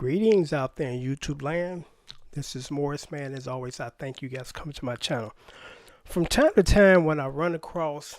Greetings out there in YouTube land. This is Morris, man. As always, I thank you guys for coming to my channel. From time to time, when I run across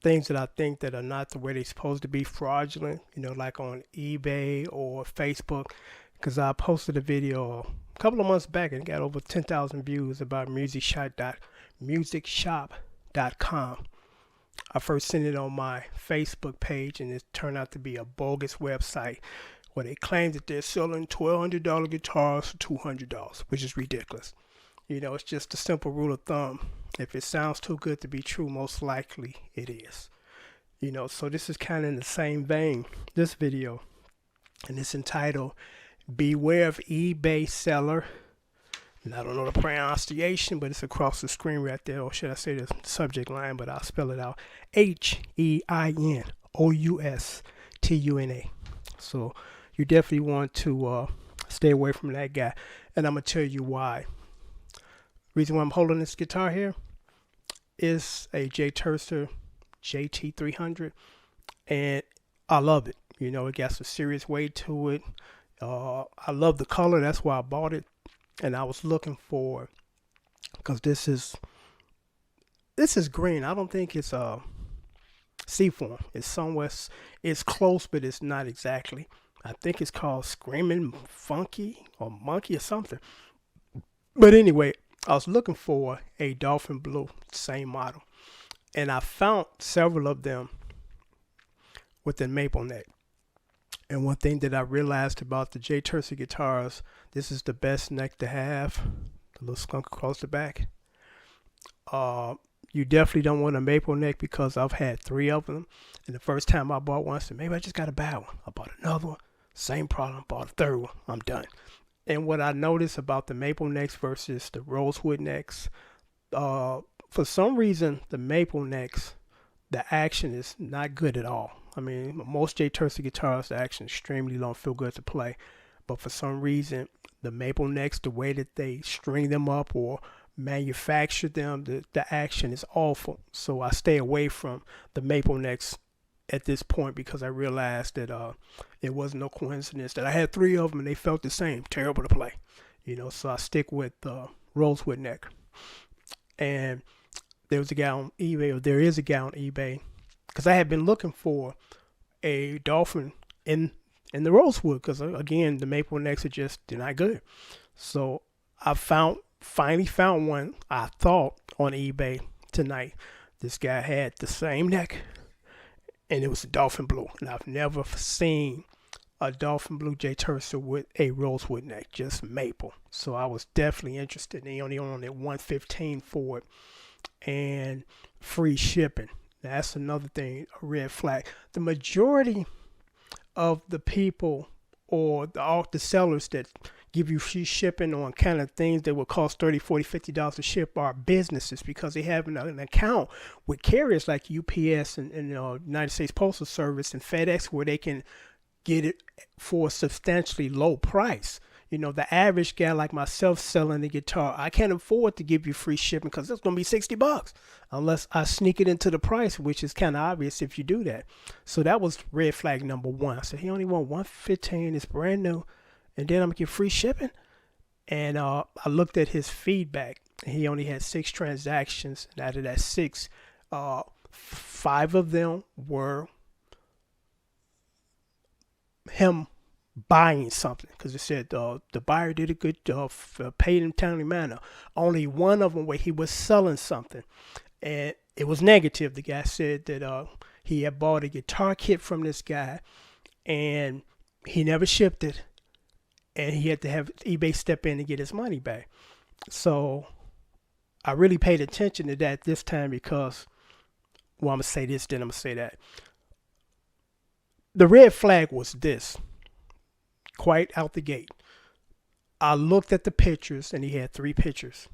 things that I think that are not the way they're supposed to be, fraudulent, like on eBay or Facebook, because I posted a video a couple of months back and got over 10,000 views about musicshop.com. I first seen it on my Facebook page, and it turned out to be a bogus website where they claim that they're selling $1,200 guitars for $200, which is ridiculous. It's just a simple rule of thumb. If it sounds too good to be true, most likely it is. So this is kind of in the same vein, this video, and it's entitled, Beware of eBay Seller. And I don't know the pronunciation, but it's across the screen right there, or should I say the subject line, but I'll spell it out. HEINOUSTUNA. So you definitely want to stay away from that guy. And I'm going to tell you why. Reason why I'm holding this guitar here is a J Tercer JT300. And I love it. It got some serious weight to it. I love the color. That's why I bought it. And I was looking for, because this is green. I don't think it's seafoam. It's somewhere, it's close, but it's not exactly. I think it's called Screaming Funky or Monkey or something. But anyway, I was looking for a Dolphin Blue, same model. And I found several of them with the maple neck. And one thing that I realized about the J Tercer guitars, this is the best neck to have. The little skunk across the back. You definitely don't want a maple neck, because I've had 3 of them. And the first time I bought one, I said, maybe I just got a bad one. I bought another one. Same problem. Bought a 3rd one. I'm done. And what I noticed about the maple necks versus the rosewood necks, for some reason, the maple necks, the action is not good at all. I mean, most J Tercer guitars, the action is extremely low, feel good to play. But for some reason, the maple necks, the way that they string them up or manufacture them, the action is awful. So I stay away from the maple necks at this point, because I realized that it wasn't no coincidence that I had 3 of them and they felt the same, terrible to play. So I stick with rosewood neck. And there was a guy on eBay, or there is a guy on eBay, because I had been looking for a Dolphin in the rosewood, because again, the maple necks are just, they're not good. So I finally found one, I thought, on eBay tonight. This guy had the same neck, and it was a Dolphin Blue. And I've never seen a Dolphin Blue J Tercer with a rosewood neck, just maple. So I was definitely interested. And he only wanted $115 for it, and free shipping. That's another thing, a red flag. The majority of the people, or the sellers that give you free shipping on kind of things that would cost $30, $40, $50 to ship, are businesses, because they have an account with carriers like UPS and United States Postal Service and FedEx, where they can get it for a substantially low price. The average guy like myself selling the guitar, I can't afford to give you free shipping, because it's going to be $60 unless I sneak it into the price, which is kind of obvious if you do that. So that was red flag number 1. I said, he only want $115, it's brand new, and then I'm going to get free shipping. And I looked at his feedback, and he only had 6 transactions. And out of that 6, 5 of them were him buying something, because it said the buyer did a good job, paid in timely manner. Only one of them where he was selling something, and it was negative. The guy said that he had bought a guitar kit from this guy, and he never shipped it, and he had to have eBay step in and get his money back. So I really paid attention to that this time, because, well, I'm going to say this, then I'm going to say that. The red flag was this. Quite out the gate, I looked at the pictures, and he had 3 pictures,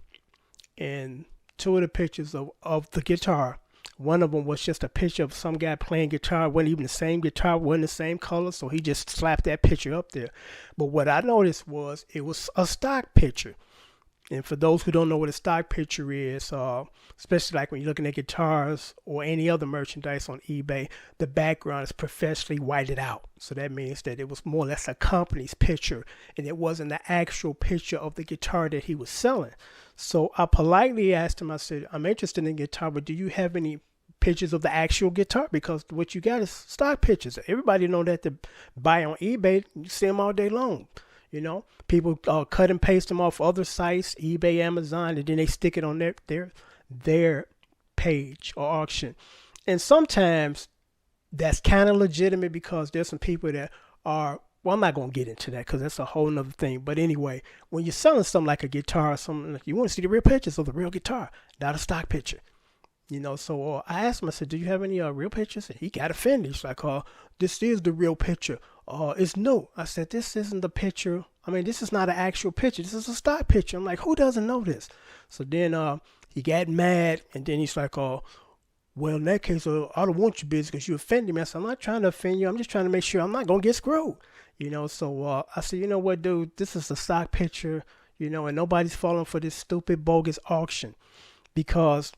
and 2 of the pictures of the guitar, one of them was just a picture of some guy playing guitar. It wasn't even the same guitar, wasn't the same color, so he just slapped that picture up there. But what I noticed was it was a stock picture, And for those who don't know what a stock picture is, especially like when you're looking at guitars or any other merchandise on eBay, the background is professionally whited out. So that means that it was more or less a company's picture, and it wasn't the actual picture of the guitar that he was selling. So I politely asked him, I said, I'm interested in guitar, but do you have any pictures of the actual guitar? Because what you got is stock pictures. Everybody know that to buy on eBay, you see them all day long. You know, people cut and paste them off other sites, eBay, Amazon, and then they stick it on their page or auction. And sometimes that's kind of legitimate because there's some people that are, well, I'm not going to get into that because that's a whole nother thing. But anyway, when you're selling something like a guitar or something, you want to see the real pictures of the real guitar, not a stock picture. You know, so I asked him, I said, do you have any real pictures? And he got offended. He's like, this is the real picture. It's new. I said, this isn't the picture. I mean, this is not an actual picture. This is a stock picture. I'm like, who doesn't know this? So then he got mad, and then he's like, well, in that case, I don't want your business because you offended me. I said, I'm not trying to offend you. I'm just trying to make sure I'm not going to get screwed. You know, so I said, you know what, dude, this is a stock picture, you know, and nobody's falling for this stupid, bogus auction because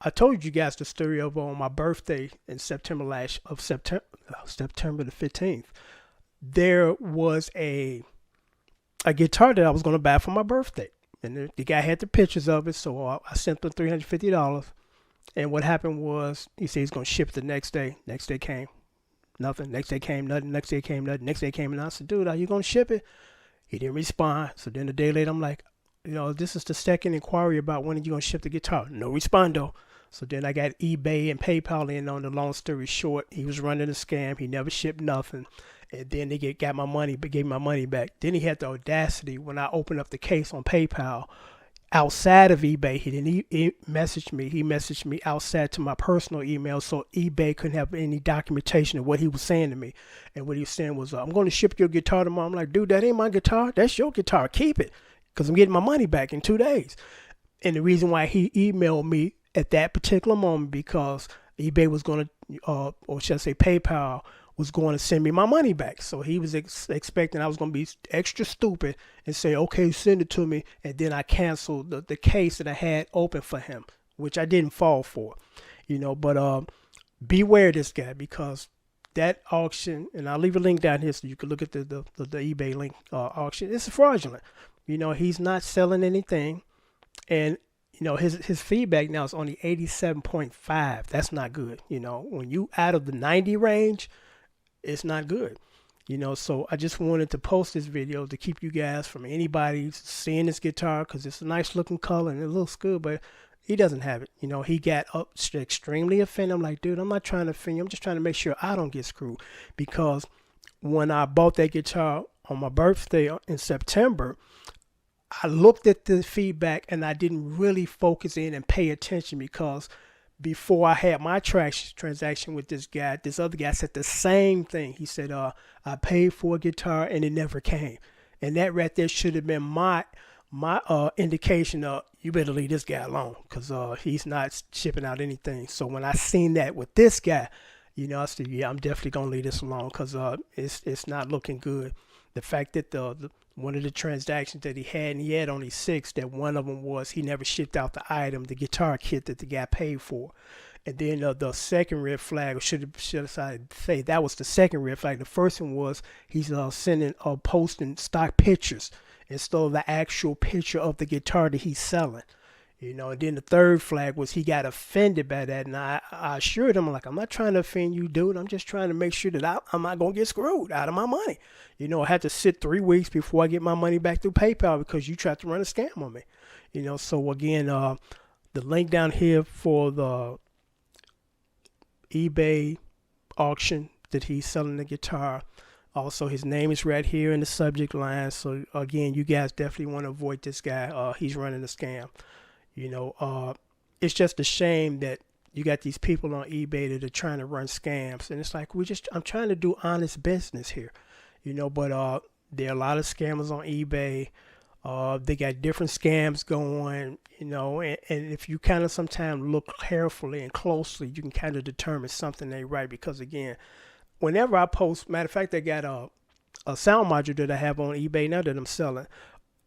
I told you guys the story of on my birthday in September September the 15th. There was a guitar that I was going to buy for my birthday. And the guy had the pictures of it, so I sent him $350. And what happened was he said he's going to ship it the next day. Next day came, nothing. Next day came, nothing. Next day came, nothing. Next day came, and I said, dude, are you going to ship it? He didn't respond. So then a day later, I'm like, you know, this is the second inquiry about when are you going to ship the guitar. No respondo. So then I got eBay and PayPal in on the long story short. He was running a scam. He never shipped nothing. And then they got my money, but gave my money back. Then he had the audacity when I opened up the case on PayPal outside of eBay. He didn't message me. He messaged me outside to my personal email, so eBay couldn't have any documentation of what he was saying to me. And what he was saying was, I'm going to ship your guitar tomorrow. I'm like, dude, that ain't my guitar. That's your guitar. Keep it, because I'm getting my money back in 2 days. And the reason why he emailed me at that particular moment because eBay was going to, or should I say PayPal, was going to send me my money back. So he was expecting I was going to be extra stupid and say, okay, send it to me. And then I canceled the case that I had open for him, which I didn't fall for, you know, but beware this guy because that auction, and I'll leave a link down here so you can look at the eBay link auction. It's fraudulent. You know, he's not selling anything. And you know, his feedback now is only 87.5. That's not good. You know, when you out of the 90 range, it's not good. You know, so I just wanted to post this video to keep you guys from anybody seeing this guitar because it's a nice looking color and it looks good, but he doesn't have it. You know, he got extremely offended. I'm like, dude, I'm not trying to offend you. I'm just trying to make sure I don't get screwed because when I bought that guitar on my birthday in September, I looked at the feedback and I didn't really focus in and pay attention because before I had my transaction with this guy, this other guy said the same thing. He said, I paid for a guitar and it never came. And that right there should have been my indication of you better leave this guy alone because he's not shipping out anything. So when I seen that with this guy, you know, I said, yeah, I'm definitely going to leave this alone because it's not looking good. The fact that one of the transactions that he had only 6, that one of them was he never shipped out the item, the guitar kit that the guy paid for. And then the second red flag, or should I say that was the second red flag. The first one was he's posting stock pictures instead of the actual picture of the guitar that he's selling. You know, and then the third flag was he got offended by that. And I assured him, like, I'm not trying to offend you, dude. I'm just trying to make sure that I'm not going to get screwed out of my money. You know, I had to sit 3 weeks before I get my money back through PayPal because you tried to run a scam on me. You know, so again, the link down here for the eBay auction that he's selling the guitar. Also, his name is right here in the subject line. So again, you guys definitely want to avoid this guy. He's running a scam. You know, it's just a shame that you got these people on eBay that are trying to run scams. And it's like, I'm trying to do honest business here, you know, but there are a lot of scammers on eBay. They got different scams going, you know, and if you kind of sometimes look carefully and closely, you can kind of determine something ain't right. Because again, whenever I post, matter of fact, I got a sound module that I have on eBay now that I'm selling.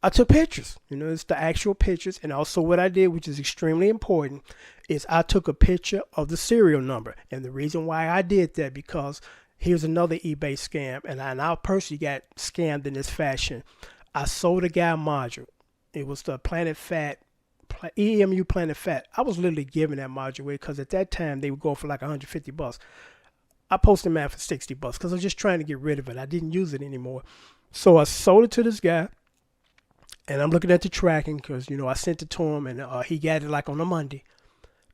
I took pictures. You know, it's the actual pictures. And also what I did, which is extremely important, is I took a picture of the serial number. And the reason why I did that, because here's another eBay scam. And I personally got scammed in this fashion. I sold a guy a module. It was the Planet Fat, EMU Planet Fat. I was literally giving that module away because at that time they would go for like $150. I posted them out for $60 because I was just trying to get rid of it. I didn't use it anymore. So I sold it to this guy. And I'm looking at the tracking because, you know, I sent it to him and he got it like on a Monday.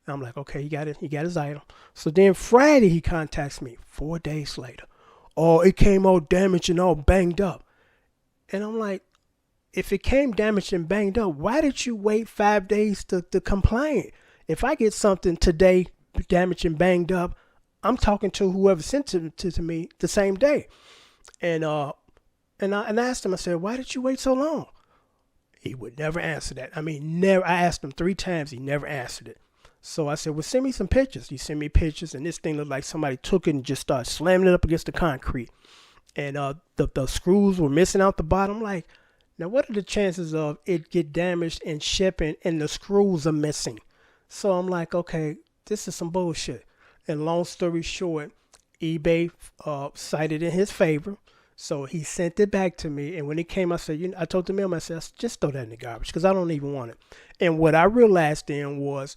And I'm like, okay, he got it. He got his item. So then Friday he contacts me 4 days later. Oh, it came all damaged and all banged up. And I'm like, if it came damaged and banged up, why did you wait 5 days to complain? If I get something today damaged and banged up, I'm talking to whoever sent it to me the same day. And I asked him, I said, why did you wait so long? He would never answer that. I mean, never. I asked him 3 times. He never answered it. So I said, well, send me some pictures. He sent me pictures, and this thing looked like somebody took it and just started slamming it up against the concrete. And the screws were missing out the bottom. Like, now what are the chances of it get damaged in shipping and the screws are missing? So I'm like, okay, this is some bullshit. And long story short, eBay cited in his favor. So he sent it back to me, and when it came, I said, you know, I told the mailman, I said, just throw that in the garbage because I don't even want it. And what I realized then was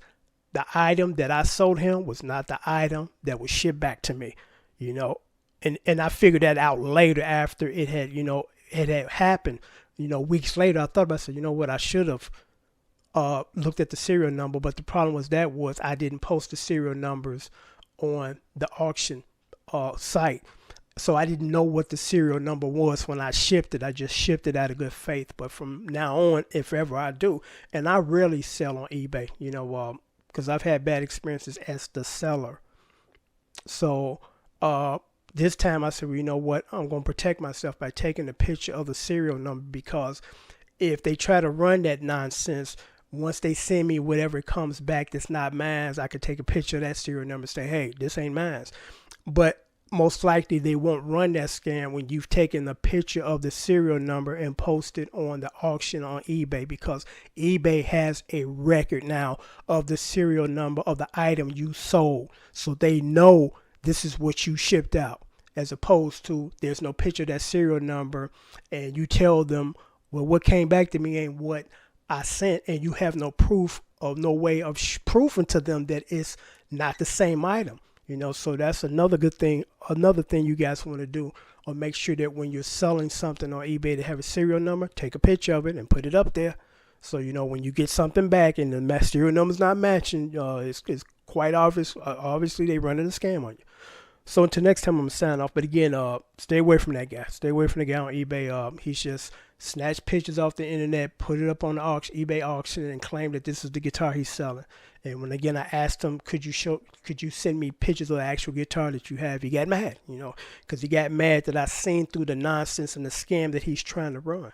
the item that I sold him was not the item that was shipped back to me, you know. And I figured that out later after it had, you know, it had happened. You know, weeks later, I thought about it, I said, you know what, I should have looked at the serial number, but the problem was I didn't post the serial numbers on the auction site. So I didn't know what the serial number was when I shipped it. I just shipped it out of good faith. But from now on, if ever I do, and I rarely sell on eBay, you know, because I've had bad experiences as the seller. So this time I said, well, you know what? I'm going to protect myself by taking a picture of the serial number, because if they try to run that nonsense, once they send me whatever comes back that's not mine, I could take a picture of that serial number and say, hey, this ain't mine. But most likely they won't run that scam when you've taken a picture of the serial number and posted on the auction on eBay, because eBay has a record now of the serial number of the item you sold. So they know this is what you shipped out, as opposed to there's no picture of that serial number and you tell them, well, what came back to me ain't what I sent, and you have no proof or no way of proving to them that it's not the same item. You know, so that's another good thing. Another thing you guys want to do, or make sure that when you're selling something on eBay to have a serial number, take a picture of it and put it up there. So, you know, when you get something back and the serial number's not matching, it's quite obvious. Obviously, they running a scam on you. So until next time, I'm going to sign off. But again, stay away from that guy. Stay away from the guy on eBay. He's just snatched pictures off the internet, put it up on the eBay auction, and claimed that this is the guitar he's selling. And when again I asked him, could you send me pictures of the actual guitar that you have? He got mad, you know, because he got mad that I seen through the nonsense and the scam that he's trying to run.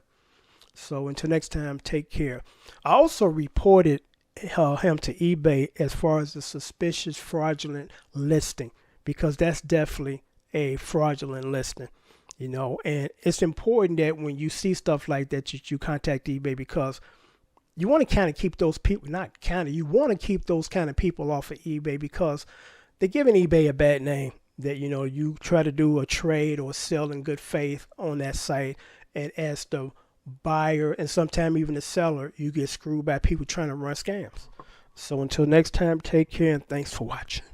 So until next time, take care. I also reported him to eBay as far as the suspicious fraudulent listing, because that's definitely a fraudulent listing. You know, and it's important that when you see stuff like that, you contact eBay, because you want to kind of keep those people, you want to keep those kind of people off of eBay, because they're giving eBay a bad name that, you know, you try to do a trade or sell in good faith on that site, and as the buyer and sometimes even the seller, you get screwed by people trying to run scams. So until next time, take care and thanks for watching.